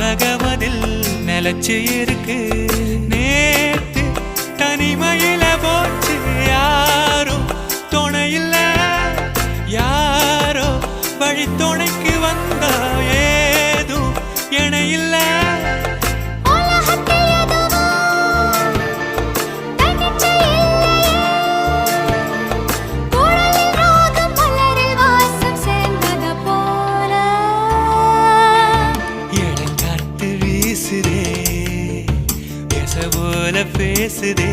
ஞாபகமதில் நிலச்சி இருக்கு. நேத்து தனிமையில போச்சு யாரோ துணையில்ல, யாரோ வழி துணைக்கு வந்தா ஏதும் இணையில்ல. போல பேசுதே